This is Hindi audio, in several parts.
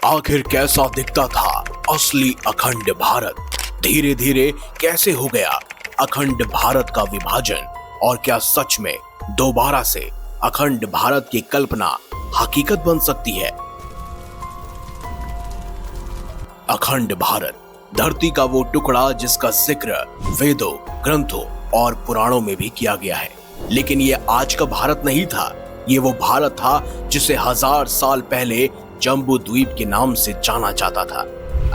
आखिर कैसा दिखता था असली अखंड भारत? धीरे धीरे कैसे हो गया अखंड भारत का विभाजन? और क्या सच में दोबारा से अखंड भारत की कल्पना हकीकत बन सकती है? अखंड भारत, धरती का वो टुकड़ा जिसका जिक्र वेदों, ग्रंथों और पुराणों में भी किया गया है। लेकिन ये आज का भारत नहीं था। ये वो भारत था जिसे 1000 साल पहले जम्बू द्वीप के नाम से जाना जाता था।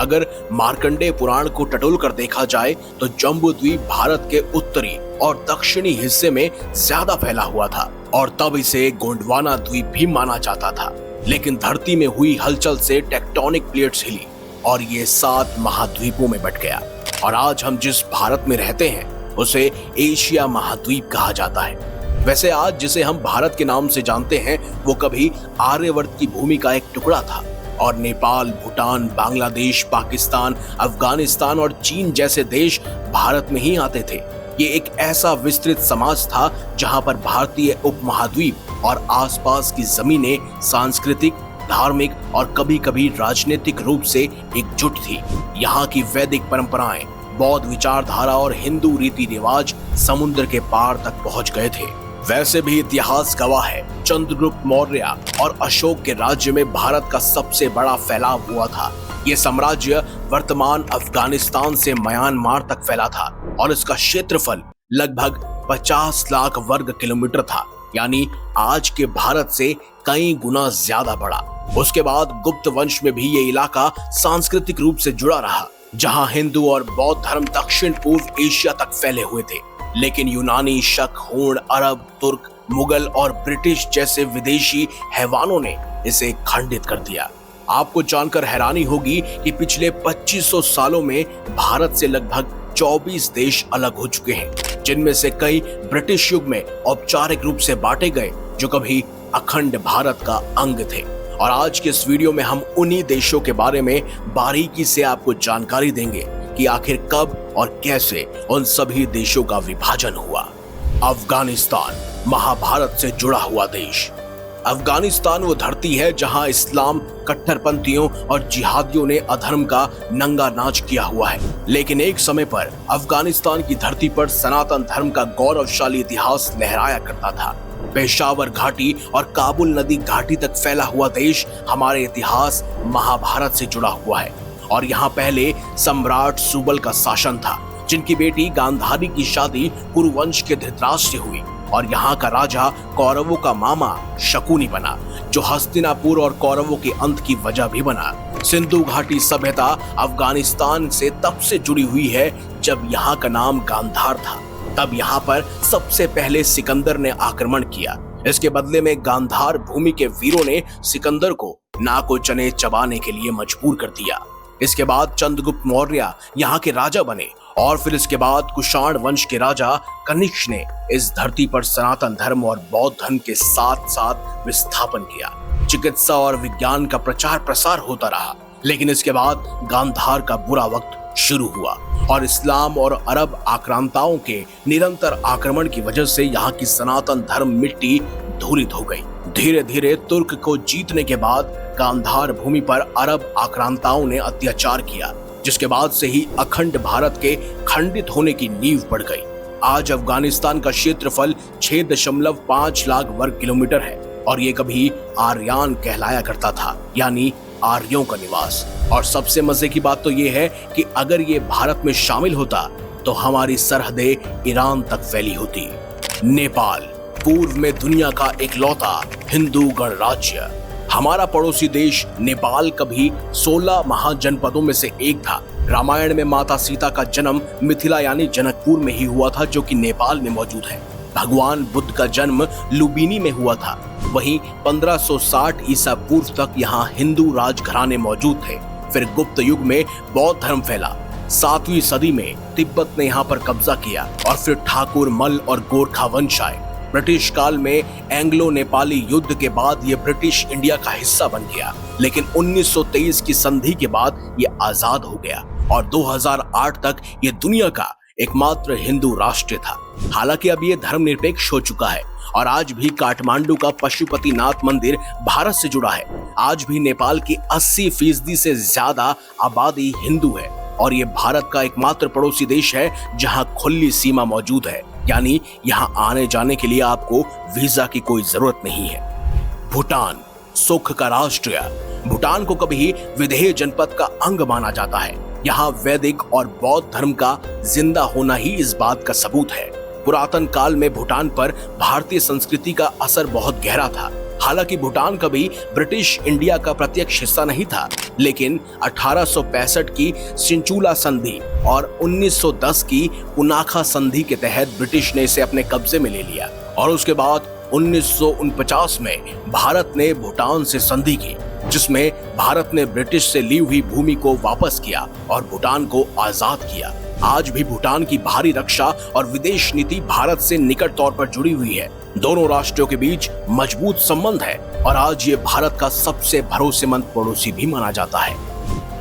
अगर मार्कंडेय पुराण को टटोल कर देखा जाए तो जम्बू द्वीप भारत के उत्तरी और दक्षिणी हिस्से में ज्यादा फैला हुआ था और तब इसे गोंडवाना द्वीप भी माना जाता था। लेकिन धरती में हुई हलचल से टेक्टोनिक प्लेट्स हिली और ये 7 महाद्वीपों में बट गया। और आज हम जिस भारत में रहते हैं उसे एशिया महाद्वीप कहा जाता है। वैसे आज जिसे हम भारत के नाम से जानते हैं वो कभी आर्यवर्त की भूमि का एक टुकड़ा था और नेपाल, भूटान, बांग्लादेश, पाकिस्तान, अफगानिस्तान और चीन जैसे देश भारत में ही आते थे। ये एक ऐसा विस्तृत समाज था जहां पर भारतीय उपमहाद्वीप और आसपास की जमीनें सांस्कृतिक, धार्मिक और कभी कभी राजनीतिक रूप से एकजुट थी। यहाँ की वैदिक परंपराएं, बौद्ध विचारधारा और हिंदू रीति रिवाज समुद्र के पार तक पहुंच गए थे। वैसे भी इतिहास गवाह है, चंद्रगुप्त मौर्य और अशोक के राज्य में भारत का सबसे बड़ा फैलाव हुआ था। ये साम्राज्य वर्तमान अफगानिस्तान से म्यांमार तक फैला था और इसका क्षेत्रफल लगभग 50 लाख वर्ग किलोमीटर था, यानी आज के भारत से कई गुना ज्यादा बड़ा। उसके बाद गुप्त वंश में भी ये इलाका सांस्कृतिक रूप से जुड़ा रहा, जहां हिंदू और बौद्ध धर्म दक्षिण पूर्व एशिया तक फैले हुए थे। लेकिन यूनानी, शक, हूण, अरब, तुर्क, मुगल और ब्रिटिश जैसे विदेशी हैवानों ने इसे खंडित कर दिया। आपको जानकर हैरानी होगी कि पिछले 2500 सालों में भारत से लगभग 24 देश अलग हो चुके हैं, जिनमें से कई ब्रिटिश युग में औपचारिक रूप से बांटे गए जो कभी अखंड भारत का अंग थे। और आज के इस वीडियो में हम उन्हीं देशों के बारे में बारीकी से आपको जानकारी देंगे कि आखिर कब और कैसे उन सभी देशों का विभाजन हुआ। अफगानिस्तान, महाभारत से जुड़ा हुआ देश। अफगानिस्तान वो धरती है जहां इस्लाम, कट्टरपंथियों और जिहादियों ने अधर्म का नंगा नाच किया हुआ है। लेकिन एक समय पर अफगानिस्तान की धरती पर सनातन धर्म का गौरवशाली इतिहास लहराया करता था। पेशावर घाटी और काबुल नदी घाटी तक फैला हुआ देश हमारे इतिहास महाभारत से जुड़ा हुआ है। और यहाँ पहले सम्राट सुबल का शासन था, जिनकी बेटी गांधारी की शादी कुरुवंश के धृतराष्ट्र से हुई और यहाँ का राजा कौरवों का मामा शकुनी बना, जो हस्तिनापुर और कौरवों के अंत की वजह भी बना। सिंधु घाटी सभ्यता अफगानिस्तान से तब से जुड़ी हुई है जब यहाँ का नाम गांधार था। तब यहाँ पर सबसे पहले सिकंदर ने आक्रमण किया। इसके बदले में गांधार भूमि के वीरों ने सिकंदर को नाको चने चबाने के लिए मजबूर कर दिया। इसके बाद चंद्रगुप्त मौर्य यहाँ के राजा बने और फिर इसके बाद कुषाण वंश के राजा कनिष्क ने इस धरती पर सनातन धर्म और बौद्ध धर्म के साथ साथ विस्थापन किया। चिकित्सा और विज्ञान का प्रचार प्रसार होता रहा। लेकिन इसके बाद गांधार का बुरा वक्त शुरू हुआ और इस्लाम और अरब आक्रांताओं के निरंतर आक्रमण की वजह से यहाँ की सनातन धर्म मिट्टी धूलित हो गई। धीरे धीरे तुर्क को जीतने के बाद गांधार भूमि पर अरब आक्रांताओं ने अत्याचार किया, जिसके बाद से ही अखंड भारत के खंडित होने की नींव पड़ गई। आज अफगानिस्तान का क्षेत्रफल 6.5 लाख वर्ग किलोमीटर है और ये कभी आर्यान कहलाया करता था, यानी आर्यों का निवास। और सबसे मजे की बात तो ये है कि अगर ये भारत में शामिल होता तो हमारी सरहदें ईरान तक फैली होती। नेपाल, पूर्व में दुनिया का इकलौता हिंदू गणराज्य। हमारा पड़ोसी देश नेपाल कभी 16 महाजनपदों में से एक था। रामायण में माता सीता का जन्म मिथिला यानी जनकपुर में ही हुआ था, जो कि नेपाल में मौजूद है। भगवान बुद्ध का जन्म लुम्बिनी में हुआ था। वहीं 1560 ईसा पूर्व तक यहाँ हिंदू राजघराने मौजूद थे। फिर गुप्त युग में बौद्ध धर्म फैला। 7वीं सदी में तिब्बत ने यहाँ पर कब्जा किया और फिर ठाकुर, मल और गोरखा वंश आए। ब्रिटिश काल में एंग्लो नेपाली युद्ध के बाद ये ब्रिटिश इंडिया का हिस्सा बन गया। लेकिन 1923 की संधि के बाद ये आजाद हो गया और 2008 तक ये दुनिया का एकमात्र हिंदू राष्ट्र था। हालांकि अब ये धर्मनिरपेक्ष हो चुका है और आज भी काठमांडू का पशुपतिनाथ मंदिर भारत से जुड़ा है। आज भी नेपाल की 80% से ज्यादा आबादी हिंदू है और ये भारत का एकमात्र पड़ोसी देश है जहां खुली सीमा मौजूद है, यानी यहां आने जाने के लिए आपको वीजा की कोई जरूरत नहीं है। भूटान, सुख का राष्ट्र। भूटान को कभी विदेह जनपद का अंग माना जाता है। यहाँ वैदिक और बौद्ध धर्म का जिंदा होना ही इस बात का सबूत है। पुरातन काल में भूटान पर भारतीय संस्कृति का असर बहुत गहरा था। हालांकि भूटान कभी ब्रिटिश इंडिया का प्रत्यक्ष हिस्सा नहीं था, लेकिन 1865 की सिंचुला संधि और 1910 की पुनाखा संधि के तहत ब्रिटिश ने इसे अपने कब्जे में ले लिया और उसके बाद 1949 में भारत ने भूटान से संधि की, जिसमें भारत ने ब्रिटिश से ली हुई भूमि को वापस किया और भूटान को आजाद किया। आज भी भूटान की भारी रक्षा और विदेश नीति भारत से निकट तौर पर जुड़ी हुई है। दोनों राष्ट्रों के बीच मजबूत संबंध है और आज ये भारत का सबसे भरोसेमंद पड़ोसी भी माना जाता है।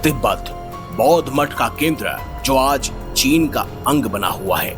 तिब्बत, बौद्ध मठ का केंद्र जो आज चीन का अंग बना हुआ है।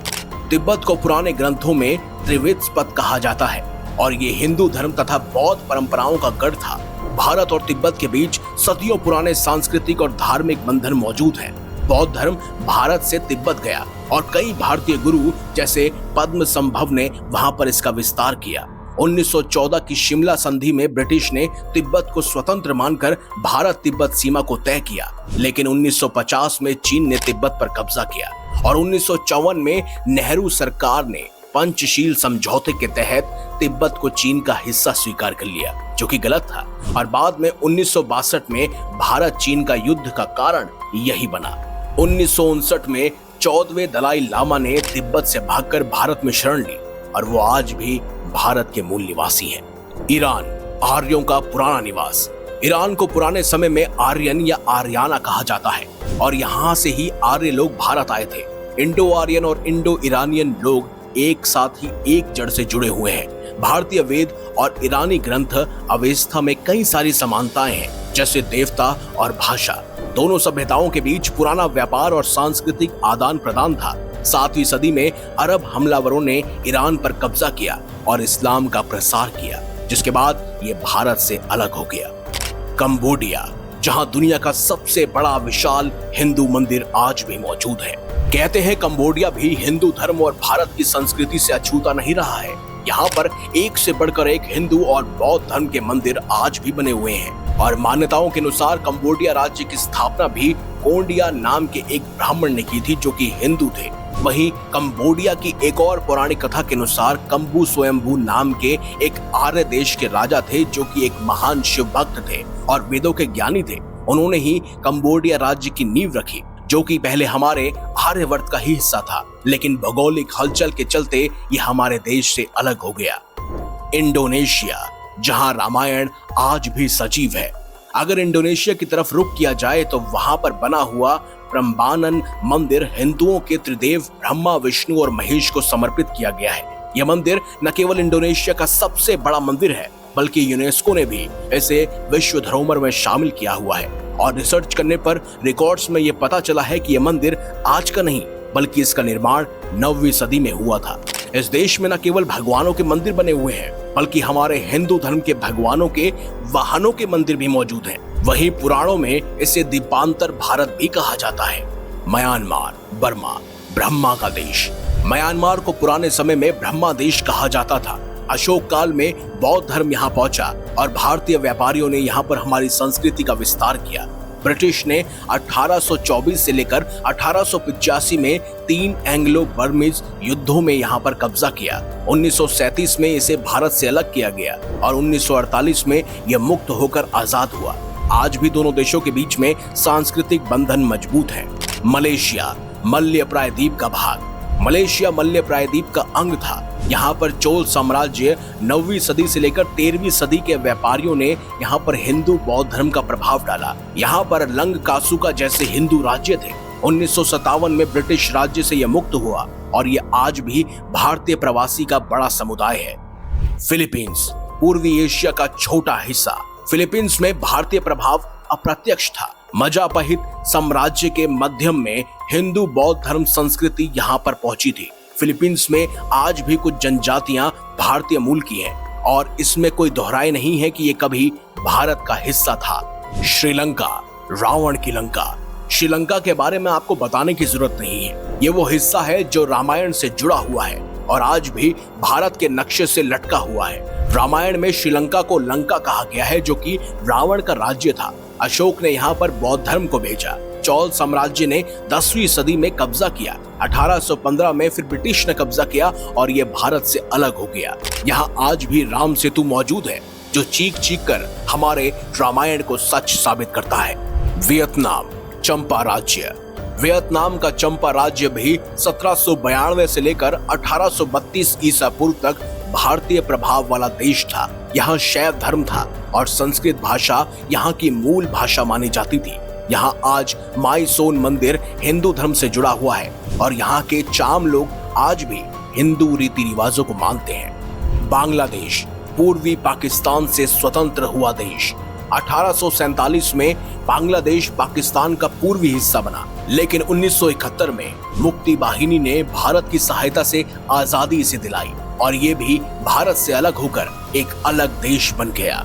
तिब्बत को पुराने ग्रंथों में त्रिवेत्सपद कहा जाता है और ये हिंदू धर्म तथा बौद्ध परंपराओं का गढ़ था। भारत और तिब्बत के बीच सदियों पुराने सांस्कृतिक और धार्मिक बंधन मौजूद हैं। बौद्ध धर्म भारत से तिब्बत गया और कई भारतीय गुरु जैसे पद्म संभव ने वहां पर इसका विस्तार किया। 1914 की शिमला संधि में ब्रिटिश ने तिब्बत को स्वतंत्र मानकर भारत तिब्बत सीमा को तय किया, लेकिन 1950 में चीन ने तिब्बत पर कब्जा किया और 1954 में नेहरू सरकार ने पंचशील समझौते के तहत तिब्बत को चीन का हिस्सा स्वीकार कर लिया, जो कि गलत था। और बाद में 1962 में भारत चीन का युद्ध का कारण यही बना। 1959 में 14वें दलाई लामा ने तिब्बत से भागकर भारत में शरण ली और वो आज भी भारत के मूल निवासी हैं। ईरान, आर्यों का पुराना निवास। ईरान को पुराने समय में आर्यन या आर्याना कहा जाता है और यहाँ से ही आर्य लोग भारत आए थे। इंडो आर्यन और इंडो ईरानियन लोग एक साथ ही एक जड़ से जुड़े हुए हैं। भारतीय वेद और ईरानी ग्रंथ अवेस्ता में कई सारी समानताएं हैं, जैसे देवता और भाषा। दोनों सभ्यताओं के बीच पुराना व्यापार और सांस्कृतिक आदान प्रदान था। 7वीं सदी में अरब हमलावरों ने ईरान पर कब्जा किया और इस्लाम का प्रसार किया, जिसके बाद ये भारत से अलग हो गया। कंबोडिया, जहां दुनिया का सबसे बड़ा विशाल हिंदू मंदिर आज भी मौजूद है। कहते हैं कंबोडिया भी हिंदू धर्म और भारत की संस्कृति से अछूता नहीं रहा है। यहाँ पर एक से बढ़कर एक हिंदू और बौद्ध धर्म के मंदिर आज भी बने हुए हैं और मान्यताओं के अनुसार कंबोडिया राज्य की स्थापना भी कोंडिया नाम के एक ब्राह्मण ने की थी, जो कि हिंदू थे। वहीं कंबोडिया की एक और पौराणिक कथा के अनुसार कंबू स्वयंभू नाम के एक आर्य देश के राजा थे, जो कि एक महान शिव भक्त थे और वेदों के ज्ञानी थे। उन्होंने ही कंबोडिया राज्य की नींव रखी, जो कि पहले हमारे आर्यवर्त का ही हिस्सा था, लेकिन भौगोलिक हलचल के चलते ये हमारे देश से अलग हो गया। इंडोनेशिया, जहां रामायण आज भी सजीव है। अगर इंडोनेशिया की तरफ रुख किया जाए तो वहां पर बना हुआ प्रम्बानन मंदिर हिंदुओं के त्रिदेव ब्रह्मा, विष्णु और महेश को समर्पित किया गया है। यह मंदिर न केवल इंडोनेशिया का सबसे बड़ा मंदिर है, बल्कि यूनेस्को ने भी इसे विश्व धरोहर में शामिल किया हुआ है और रिसर्च करने पर रिकॉर्ड्स में यह पता चला है कि यह मंदिर आज का नहीं, बल्कि इसका निर्माण 9वीं सदी में हुआ था। इस देश में न केवल भगवानों के मंदिर बने हुए हैं, बल्कि हमारे हिंदू धर्म के भगवानों के वाहनों के मंदिर भी मौजूद हैं। वहीं पुराणों में इसे दीपांतर भारत भी कहा जाता है। म्यांमार, बर्मा, ब्रह्मा का देश। म्यांमार को पुराने समय में ब्रह्मा देश कहा जाता था। अशोक काल में बौद्ध धर्म यहाँ पहुंचा और भारतीय व्यापारियों ने यहाँ पर हमारी संस्कृति का विस्तार किया। ब्रिटिश ने 1824 से लेकर 1885 में 3 एंग्लो बर्मीज युद्धों में यहाँ पर कब्जा किया। 1937 में इसे भारत से अलग किया गया और 1948 में यह मुक्त होकर आजाद हुआ। आज भी दोनों देशों के बीच में सांस्कृतिक बंधन मजबूत है। मलेशिया, मलय प्रायद्वीप का भाग। मलेशिया मलय प्रायद्वीप का अंग था। यहाँ पर चोल साम्राज्य 9वीं सदी से लेकर 13वीं सदी के व्यापारियों ने यहाँ पर हिंदू बौद्ध धर्म का प्रभाव डाला। यहाँ पर लंग कासुका जैसे हिंदू राज्य थे। 1957 में ब्रिटिश राज्य से यह मुक्त हुआ और यह आज भी भारतीय प्रवासी का बड़ा समुदाय है। फिलीपींस, पूर्वी एशिया का छोटा हिस्सा। फिलीपींस में भारतीय प्रभाव अप्रत्यक्ष था। मजापहित साम्राज्य के मध्यम में हिंदू बौद्ध धर्म संस्कृति यहाँ पर पहुंची थी। फिलीपींस में आज भी कुछ जनजातियां भारतीय मूल की है और इसमें कोई दोहराई नहीं है कि ये कभी भारत का हिस्सा था। श्रीलंका, रावण की लंका। श्रीलंका के बारे में आपको बताने की जरूरत नहीं है। ये वो हिस्सा है जो रामायण से जुड़ा हुआ है और आज भी भारत के नक्शे से लटका हुआ है। रामायण में श्रीलंका को लंका कहा गया है, जो कि रावण का राज्य था। अशोक ने यहाँ पर बौद्ध धर्म को भेजा। चौल साम्राज्य ने 10वीं सदी में कब्जा किया। 1815 में फिर ब्रिटिश ने कब्जा किया और ये भारत से अलग हो गया। यहाँ आज भी राम सेतु मौजूद है, जो चीख चीख कर हमारे रामायण को सच साबित करता है। वियतनाम, चंपा राज्य। वियतनाम का चंपा राज्य भी 1792 से लेकर 1832 ईसा पूर्व तक भारतीय प्रभाव वाला देश था। यहाँ शैव धर्म था और संस्कृत भाषा यहाँ की मूल भाषा मानी जाती थी। यहाँ आज माई सोन मंदिर हिंदू धर्म से जुड़ा हुआ है और यहाँ के चाम लोग आज भी हिंदू रीति रिवाजों को मानते हैं। बांग्लादेश, पूर्वी पाकिस्तान से स्वतंत्र हुआ देश। 1847 में बांग्लादेश पाकिस्तान का पूर्वी हिस्सा बना, लेकिन 1971 में मुक्ति वाहिनी ने भारत की सहायता से आजादी इसे दिलाई और ये भी भारत से अलग होकर एक अलग देश बन गया।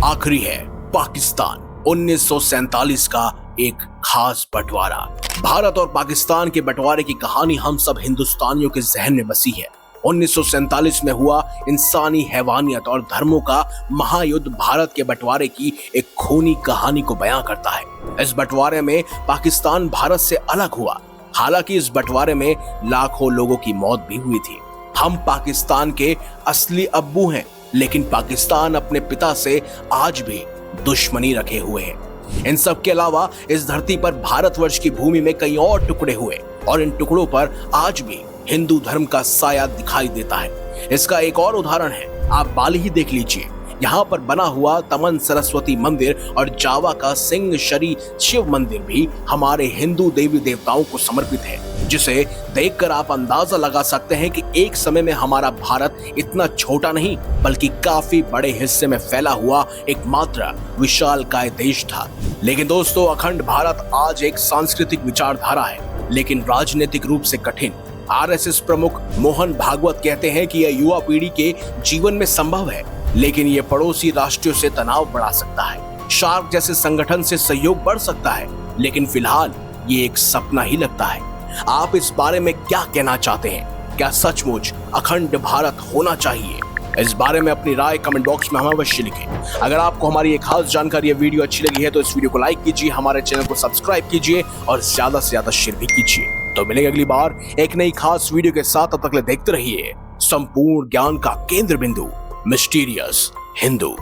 आखिरी है पाकिस्तान, 1947 का एक खास बंटवारा। भारत और पाकिस्तान के बंटवारे की कहानी हम सब हिंदुस्तानियों के जहन में बसी है। 1947 में हुआ इंसानी हैवानियत और धर्मों का महायुद्ध भारत के बंटवारे की एक खूनी कहानी को बयां करता है। इस बंटवारे में पाकिस्तान भारत से अलग हुआ। हालांकि इस बंटवारे में लाखों लोगों की मौत भी हुई थी। हम पाकिस्तान के असली अब्बू हैं, लेकिन पाकिस्तान अपने पिता से आज भी दुश्मनी रखे हुए है। इन सब के अलावा इस धरती पर भारतवर्ष की भूमि में कई और टुकड़े हुए और इन टुकड़ों पर आज भी हिंदू धर्म का साया दिखाई देता है। इसका एक और उदाहरण है, आप बाली ही देख लीजिए। यहाँ पर बना हुआ तमन सरस्वती मंदिर और जावा का सिंह शरी शिव मंदिर भी हमारे हिंदू देवी देवताओं को समर्पित है, जिसे देखकर आप अंदाजा लगा सकते हैं कि एक समय में हमारा भारत इतना छोटा नहीं बल्कि काफी बड़े हिस्से में फैला हुआ एकमात्र विशालकाय देश था। लेकिन दोस्तों, अखंड भारत आज एक सांस्कृतिक विचारधारा है, लेकिन राजनीतिक रूप से कठिन। आरएसएस प्रमुख मोहन भागवत कहते हैं कि यह युवा पीढ़ी के जीवन में संभव है, लेकिन ये पड़ोसी राष्ट्रों से तनाव बढ़ा सकता है। शार्क जैसे संगठन से सहयोग बढ़ सकता है, लेकिन फिलहाल ये एक सपना ही लगता है। आप इस बारे में क्या कहना चाहते हैं? क्या सचमुच अखंड भारत होना चाहिए? इस बारे में अपनी राय कमेंट बॉक्स में हमें अवश्य लिखें। अगर आपको हमारी ये खास जानकारी या वीडियो अच्छी लगी है तो इस वीडियो को लाइक कीजिए, हमारे चैनल को सब्सक्राइब कीजिए और ज्यादा से ज्यादा शेयर भी कीजिए। तो मिलेंगे अगली बार एक नई खास वीडियो के साथ। तब तक देखते रहिए संपूर्ण ज्ञान का केंद्र बिंदु, मिस्टीरियस हिंदू।